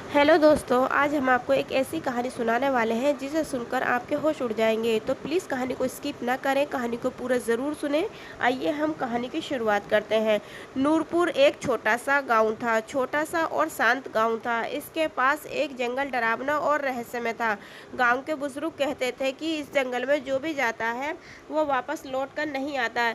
Hello दोस्तों, आज हम आपको एक ऐसी कहानी सुनाने वाले हैं जिसे सुनकर आपके होश उड़ जाएंगे। तो प्लीज़ कहानी को स्किप ना करें, कहानी को पूरा ज़रूर सुनें। आइए हम कहानी की शुरुआत करते हैं। नूरपुर एक छोटा सा गांव था। छोटा सा और शांत गांव था। इसके पास एक जंगल डरावना और रहस्यमय था। गांव के बुजुर्ग कहते थे कि इस जंगल में जो भी जाता है वो वापस लौट कर नहीं आता।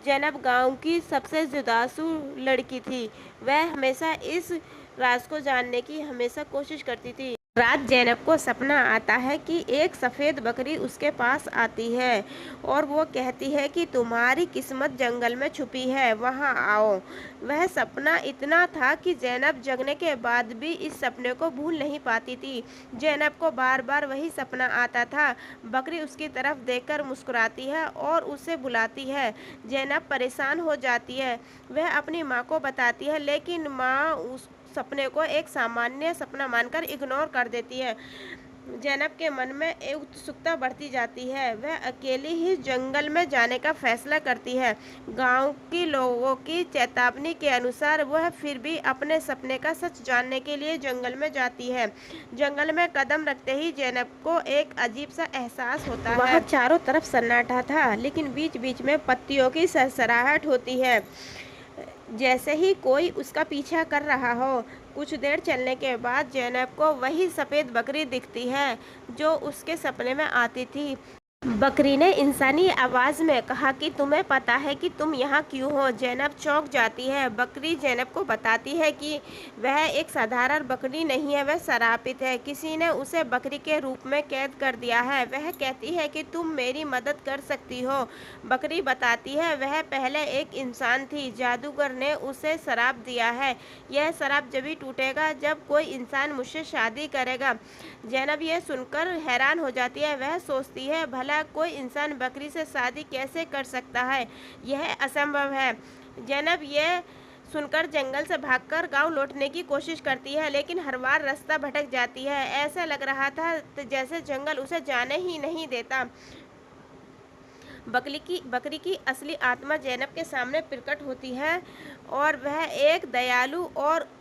जैनब गांव की सबसे जुदासु लड़की थी। वह हमेशा इस राज को जानने की हमेशा कोशिश करती थी। रात जैनब को सपना आता है कि एक सफ़ेद बकरी उसके पास आती है और वो कहती है कि तुम्हारी किस्मत जंगल में छुपी है, वहाँ आओ। वह सपना इतना था कि जैनब जगने के बाद भी इस सपने को भूल नहीं पाती थी। जैनब को बार बार वही सपना आता था। बकरी उसकी तरफ देखकर मुस्कुराती है और उसे बुलाती है। जैनब परेशान हो जाती है। वह अपनी माँ को बताती है, लेकिन माँ उस सपने को एक सामान्य सपना मानकर इग्नोर कर देती है। जैनब के मन में एक उत्सुकता बढ़ती जाती है। वह अकेली ही जंगल में जाने का फैसला करती है। गांव के लोगों की चेतावनी के अनुसार वह फिर भी अपने सपने का सच जानने के लिए जंगल में जाती है। जंगल में कदम रखते ही जैनब को एक अजीब सा एहसास होता है। वहाँ चारों तरफ सन्नाटा था, लेकिन बीच बीच में पत्तियों की सरसराहट होती है, जैसे ही कोई उसका पीछा कर रहा हो। कुछ देर चलने के बाद जैनब को वही सफ़ेद बकरी दिखती है जो उसके सपने में आती थी। बकरी ने इंसानी आवाज़ में कहा कि तुम्हें पता है कि तुम यहाँ क्यों हो। जैनब चौंक जाती है। बकरी जैनब को बताती है कि वह एक साधारण बकरी नहीं है, वह श्रापित है। किसी ने उसे बकरी के रूप में कैद कर दिया है। वह कहती है कि तुम मेरी मदद कर सकती हो। बकरी बताती है वह पहले एक इंसान थी, जादूगर ने उसे श्राप दिया है। यह श्राप जब भी टूटेगा जब कोई इंसान मुझसे शादी करेगा। जैनब यह सुनकर हैरान हो जाती है। वह सोचती है भला कोई इंसान बकरी से शादी कैसे कर सकता है, यह असंभव है। जैनब यह सुनकर जंगल से भागकर गांव लौटने की कोशिश करती है, लेकिन हर बार रास्ता भटक जाती है। ऐसा लग रहा था जैसे जंगल उसे जाने ही नहीं देता। बकरी की असली आत्मा जैनब के सामने प्रकट होती है और वह एक दयालु और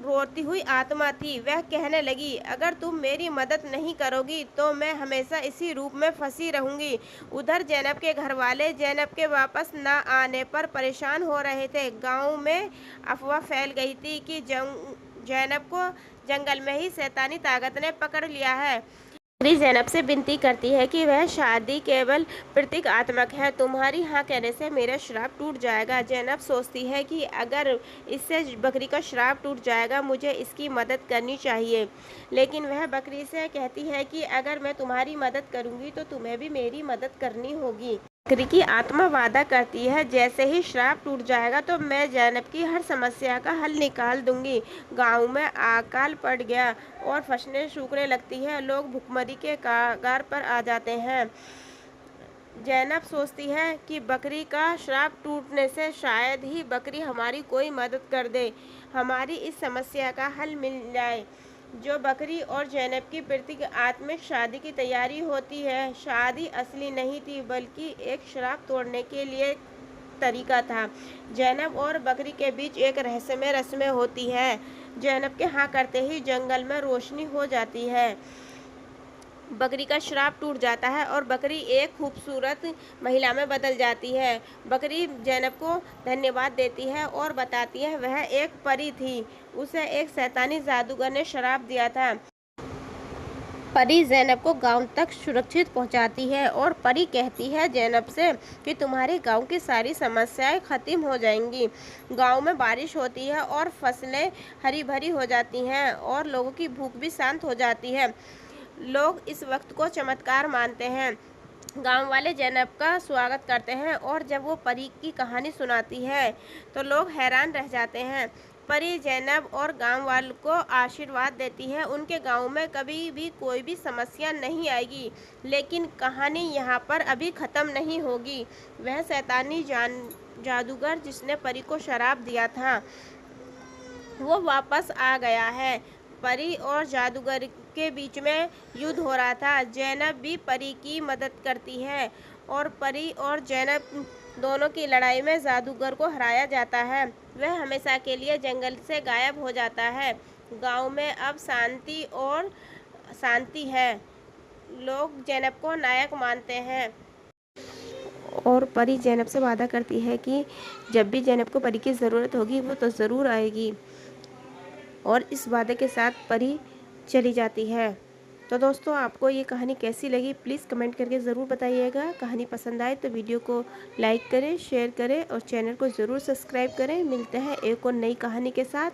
रोती हुई आत्मा थी। वह कहने लगी, अगर तुम मेरी मदद नहीं करोगी तो मैं हमेशा इसी रूप में फंसी रहूंगी। उधर जैनब के घर वाले जैनब के वापस न आने पर परेशान हो रहे थे। गांव में अफवाह फैल गई थी कि जैनब को जंगल में ही शैतानी ताकत ने पकड़ लिया है। बकरी जैनब से विनती करती है कि वह शादी केवल प्रतीकात्मक है, तुम्हारी हाँ कहने से मेरा श्राप टूट जाएगा। जैनब सोचती है कि अगर इससे बकरी का श्राप टूट जाएगा मुझे इसकी मदद करनी चाहिए, लेकिन वह बकरी से कहती है कि अगर मैं तुम्हारी मदद करूंगी तो तुम्हें भी मेरी मदद करनी होगी। बकरी की आत्मा वादा करती है जैसे ही श्राप टूट जाएगा तो मैं जैनब की हर समस्या का हल निकाल दूंगी। गांव में अकाल पड़ गया और फसलें सूखने लगती हैं। लोग भूखमरी के कगार पर आ जाते हैं। जैनब सोचती है कि बकरी का श्राप टूटने से शायद ही बकरी हमारी कोई मदद कर दे, हमारी इस समस्या का हल मिल जाए। जो बकरी और जैनब की प्रतीक आत्मिक शादी की तैयारी होती है। शादी असली नहीं थी बल्कि एक श्राप तोड़ने के लिए तरीका था। जैनब और बकरी के बीच एक रहस्यमय रस्में होती है। जैनब के हाँ करते ही जंगल में रोशनी हो जाती है। बकरी का श्राप टूट जाता है और बकरी एक खूबसूरत महिला में बदल जाती है। बकरी जैनब को धन्यवाद देती है और बताती है वह एक परी थी, उसे एक शैतानी जादूगर ने श्राप दिया था। परी जैनब को गांव तक सुरक्षित पहुंचाती है और परी कहती है जैनब से कि तुम्हारे गांव की सारी समस्याएं खत्म हो जाएंगी। गांव में बारिश होती है और फसलें हरी भरी हो जाती हैं और लोगों की भूख भी शांत हो जाती है। लोग इस वक्त को चमत्कार मानते हैं। गांव वाले जैनब का स्वागत करते हैं और जब वो परी की कहानी सुनाती है तो लोग हैरान रह जाते हैं। परी जैनब और गांव वालों को आशीर्वाद देती है, उनके गांव में कभी भी कोई भी समस्या नहीं आएगी। लेकिन कहानी यहाँ पर अभी ख़त्म नहीं होगी। वह शैतानी जादूगर जिसने परी को श्राप दिया था वो वापस आ गया है। परी और जादूगर के बीच में युद्ध हो रहा था। जैनब भी परी की मदद करती है और परी और जैनब दोनों की लड़ाई में जादूगर को हराया जाता है। वह हमेशा के लिए जंगल से गायब हो जाता है। गांव में अब शांति है। लोग ज़ैनब को नायक मानते हैं। और परी ज़ैनब से वादा करती है कि जब भी ज़ैनब को परी की ज़रूरत होगी वो तो ज़रूर आएगी। और इस वादे के साथ परी चली जाती है। तो दोस्तों, आपको ये कहानी कैसी लगी प्लीज़ कमेंट करके ज़रूर बताइएगा। कहानी पसंद आए तो वीडियो को लाइक करें, शेयर करें और चैनल को ज़रूर सब्सक्राइब करें। मिलते हैं एक और नई कहानी के साथ।